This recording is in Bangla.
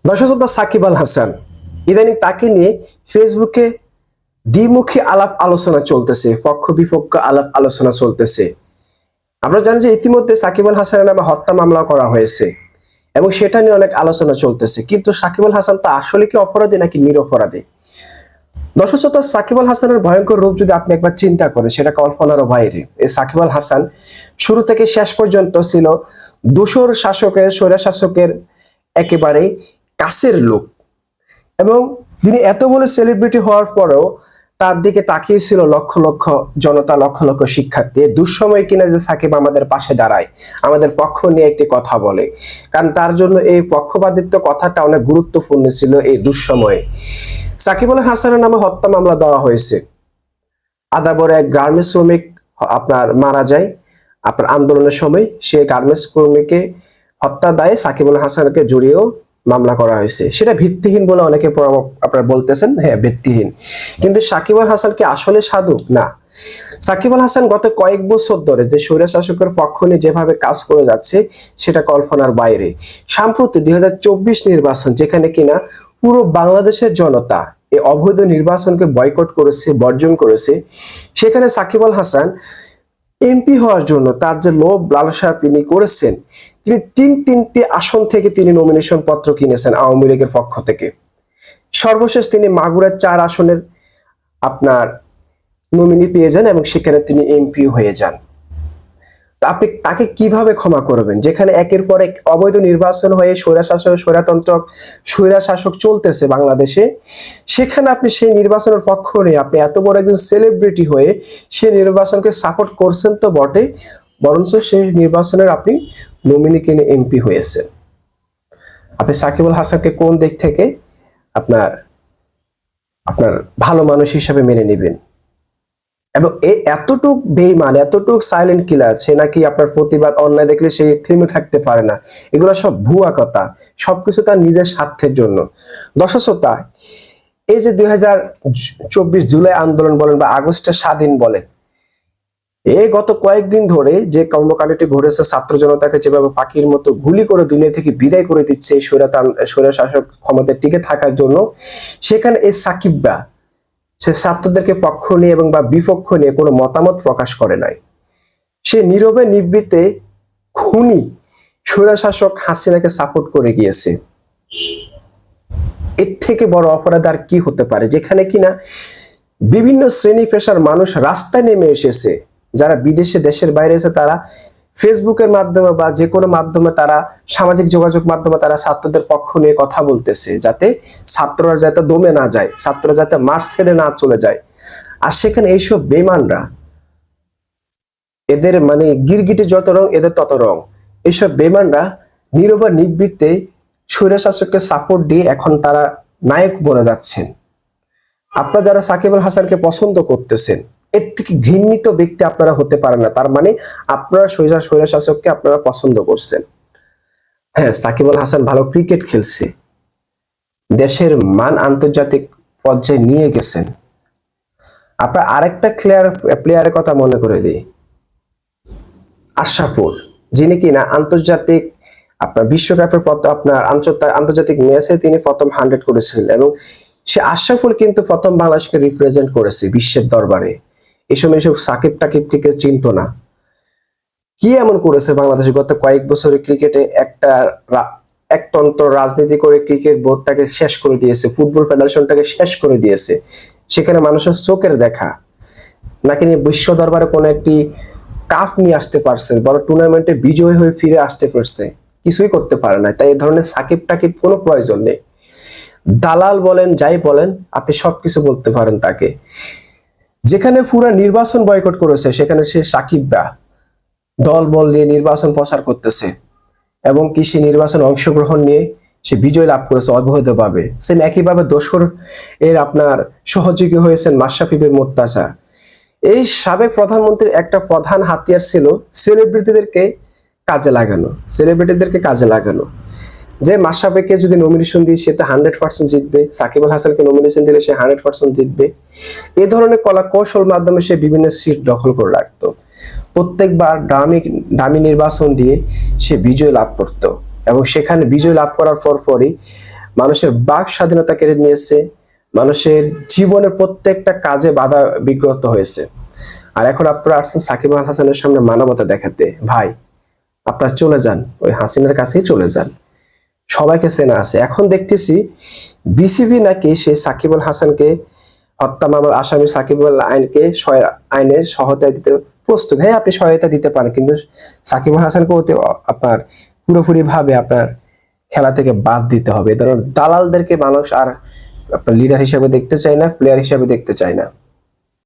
দর্শক সাকিব আল হাসান ইদানিং তাকে নিয়ে ফেসবুকে দ্বিমুখী আলাপ আলোচনা চলতেছে, পক্ষ বিপক্ষ আলাপ আলোচনা চলতেছে। আমরা জানি যে ইতিমধ্যে সাকিব আল হাসানের নামে হত্যা মামলা করা হয়েছে এবং সেটা নিয়ে অনেক আলোচনা চলতেছে। কিন্তু সাকিব আল হাসান তা আসলে কি অপরাধী নাকি নিরপরাধী? দর্শক সাকিব আল হাসানের ভয়ঙ্কর রূপ যদি আপনি একবার চিন্তা করেন, সেটা কল্পনারও বাইরে। এই সাকিব আল হাসান শুরু থেকে শেষ পর্যন্ত ছিল দোসর শাসকের, স্বৈরা শাসকের একেবারে কাছের লোক, এবং তিনি এত বড় সেলিব্রিটি হওয়ার পরেও তার দিকে তাকিয়েছিল লক্ষ লক্ষ জনতা, লক্ষ লক্ষ শিক্ষার্থী। দুঃসময় কিনা যে সাকিব আমাদের পাশে দাঁড়ায়, আমাদের পক্ষ নিয়ে একটি কথা বলে, কারণ তার জন্য এই পক্ষপাতিত্ব কথাটা অনেক গুরুত্বপূর্ণ ছিল। এই দুঃসময়ে সাকিব আল হাসানের নামে হত্যা মামলা দেওয়া হয়েছে। আদাবরে এক গার্মেন্টস শ্রমিক আপনার মারা যায় আপনার আন্দোলনের সময়। সে গার্মেন্টস কর্মীকে হত্যা দায়ে সাকিব আল হাসানকে জড়িয়েও মামলা করা হয়েছে। সেটা ভিত্তিহীন বলে অনেকে আপনারা বলতেছেন, হ্যাঁ ভিত্তিহীন। কিন্তু সাকিব আল হাসান কি আসলে সাধু? না। সাকিব আল হাসান গত কয়েক বছর ধরে যে স্বৈর শাসকের পক্ষ নিয়ে যেভাবে কাজ করে যাচ্ছে, সেটা কল্পনার বাইরে। সাম্প্রতিক 2024 নির্বাচন, যেখানে কিনা পুরো বাংলাদেশের জনতা এই অবৈধ নির্বাচনকে বয়কট করেছে, বর্জন করেছে, সেখানে সাকিব আল হাসান এমপি হওয়ার জন্য তার যে লোভ লালসা তিনি করেছেন, তিনি তিনটি আসন থেকে তিনি নমিনেশন পত্র কিনেছেন আওয়ামী লীগের পক্ষ থেকে। সর্বশেষ তিনি মাগুরার 4 আসনের আপনার নমিনি পেয়ে যান এবং সেখানে তিনি এমপি হয়ে যান। আপনি তাকে কিভাবে ক্ষমা করবেন, যেখানে একের পর এক অবৈধ নির্বাচন হয়ে স্বৈরা শাসক চলতেছে বাংলাদেশে? সেখানে আপনি সেই নির্বাচনের পক্ষ নিয়ে আপনি এত বড় একজন সেলিব্রিটি হয়ে সেই নির্বাচনকে সাপোর্ট করছেন তো বটে, বরঞ্চ সেই নির্বাচনের আপনি নমিনি কিনে এমপি হয়েছেন। আপনি সাকিব আল হাসানকে কোন দিক থেকে আপনার ভালো মানুষ হিসাবে মেনে নেবেন? এবং এতটুক বেঈমান, এতটুক সাইলেন্ট কিলার, সে নাকি আপনার প্রতিবাদ অন্যায় দেখলে সে থেমে থাকতে পারে না। এগুলো সব ভুয়া কথা, সবকিছু তার নিজের স্বার্থের জন্য। দর্শক, এই যে 2024 জুলাই আন্দোলন বলেন বা আগস্টের স্বাধীন বলেন, এই গত কয়েকদিন ধরে যে কর্মকাণ্ডটি ঘটেছে, ছাত্র জনতাকে যেভাবে পাখির মতো গুলি করে দুনিয়া থেকে বিদায় করে দিচ্ছে এই স্বৈর শাসক ক্ষমতায় টিকে থাকার জন্য, সেখানে এই সাকিবরা সে ছাত্রদেরকে পক্ষ নিয়ে এবং বা বিপক্ষ নিয়ে কোনো মতামত প্রকাশ করে নাই। সে নীরবে নিবৃত্তে খুনি স্বৈরশাসক হাসিনাকে সাপোর্ট করে গিয়েছে। এর থেকে বড় অপরাধ আর কি হতে পারে, যেখানে কিনা বিভিন্ন শ্রেণী পেশার মানুষ রাস্তায় নেমে এসেছে। যারা বিদেশে, দেশের বাইরে আছে, তারা ফেসবুকের মাধ্যমে বা যে কোনো মাধ্যমে, তারা সামাজিক যোগাযোগ মাধ্যমে তারা ছাত্রদের পক্ষ নিয়ে কথা বলতেছে, যাতে ছাত্ররা যাতে দমে না যায়, ছাত্ররা যাতে মার্চ ছেড়ে না চলে যায়। আর সেখানে এইসব বেঈমানরা, এদের মানে গিরগিটি যত রং এদের তত রং, এইসব বেঈমানরা নীরবে নিবৃত্তে স্বৈর শাসককে সাপোর্ট দিয়ে এখন তারা নায়ক বনে যাচ্ছেন। আপনারা যারা সাকিব আল হাসানকে পছন্দ করতেছেন, এর থেকে ঘৃণিত ব্যক্তি আপনারা হতে পারেন না। তার মানে আপনারা স্বৈর শাসককে আপনারা পছন্দ করছেন। হ্যাঁ, সাকিব আল হাসান ভালো ক্রিকেট খেলছে, দেশের মান আন্তর্জাতিক পর্যায়ে নিয়ে গেছেন। আপনার আরেকটা প্লেয়ারের কথা মনে করে দিই, আশরাফুল, যিনি কিনা আন্তর্জাতিক আপনার বিশ্বকাপের আপনার আন্তর্জাতিক ম্যাচে তিনি প্রথম 100 করেছিলেন, এবং সে আশরাফুল কিন্তু প্রথম বাংলাদেশকে রিপ্রেজেন্ট করেছে বিশ্বের দরবারে। এই সময় এসব সাকিব টাকিবকে কেউ চিনত না। কি এমন করেছে বাংলাদেশে গত কয়েক বছরের ক্রিকেটে? একতন্ত্র রাজনীতি করে ক্রিকেট বোর্ডটাকে শেষ করে দিয়েছে, ফুটবল ফেডারেশনটাকে শেষ করে দিয়েছে। সেখানে মানুষের চোখের দেখা নাকি নিয়ে বিশ্ব দরবারে কোনো একটি কাপ নিয়ে আসতে পারছে, বড় টুর্নামেন্টে বিজয়ী হয়ে ফিরে আসতে পারছে, কিছুই করতে পারে না। তাই এই ধরনের সাকিব টাকিব কোনো প্রয়োজন নেই। দালাল বলেন, যাই বলেন, আপনি সবকিছু বলতে পারেন তাকে। যেখানে পুরো নির্বাচন বয়কট করেছে, সেখানে সে সাকিবরা দল বল নিয়ে নির্বাচন প্রচার করতেছে, এবং কি সে নির্বাচন অংশগ্রহণ নিয়ে সে বিজয় লাভ করেছে অবৈধভাবে। সেম একইভাবে দোসর এর আপনার সহযোগী হয়েছেন মাশরাফি বিন মুর্তজা। এই সাবেক প্রধানমন্ত্রীর একটা প্রধান হাতিয়ার ছিল সেলিব্রিটিদেরকে কাজে লাগানো। যে মাশরাফিকে যদি নমিনেশন দিয়ে সে তো 100% জিতবে, সাকিব আল হাসানকে নমিনেশন দিলে সে 100% জিতবে। এই ধরনের কলা কৌশল মাধ্যমে সে বিভিন্ন সিট দখল করে রাখতো। প্রত্যেকবার দামি নির্বাচন দিয়ে সে বিজয় লাভ করত, এবং সেখানে বিজয় লাভ করার পরই মানুষের বাক স্বাধীনতা কেড়ে নিয়েছে, মানুষের জীবনের প্রত্যেকটা কাজে বাধা বিঘ্নত হয়েছে। আর এখন আপনারা আসছেন সাকিব আল হাসানের সামনে মানবতা দেখাতে। ভাই, আপনারা চলে যান, ওই হাসিনার কাছেই চলে যান, সবাইকে চেনা আছে। এখন দেখতেছি বিসিবি নাকি সেই সাকিব আল হাসানকে, হত্যা মামলার আসামি সাকিব আল আইনের সহায়তা দিতে প্রস্তুত। হ্যাঁ, আপনি সহায়তা দিতে পারেন, কিন্তু সাকিব আল হাসানকে আপনার পুরোপুরি ভাবে আপনার খেলা থেকে বাদ দিতে হবে। এ ধরনের দালালদেরকে মানুষ আর আপনার লিডার হিসেবে দেখতে চায় না, প্লেয়ার হিসেবে দেখতে চায় না।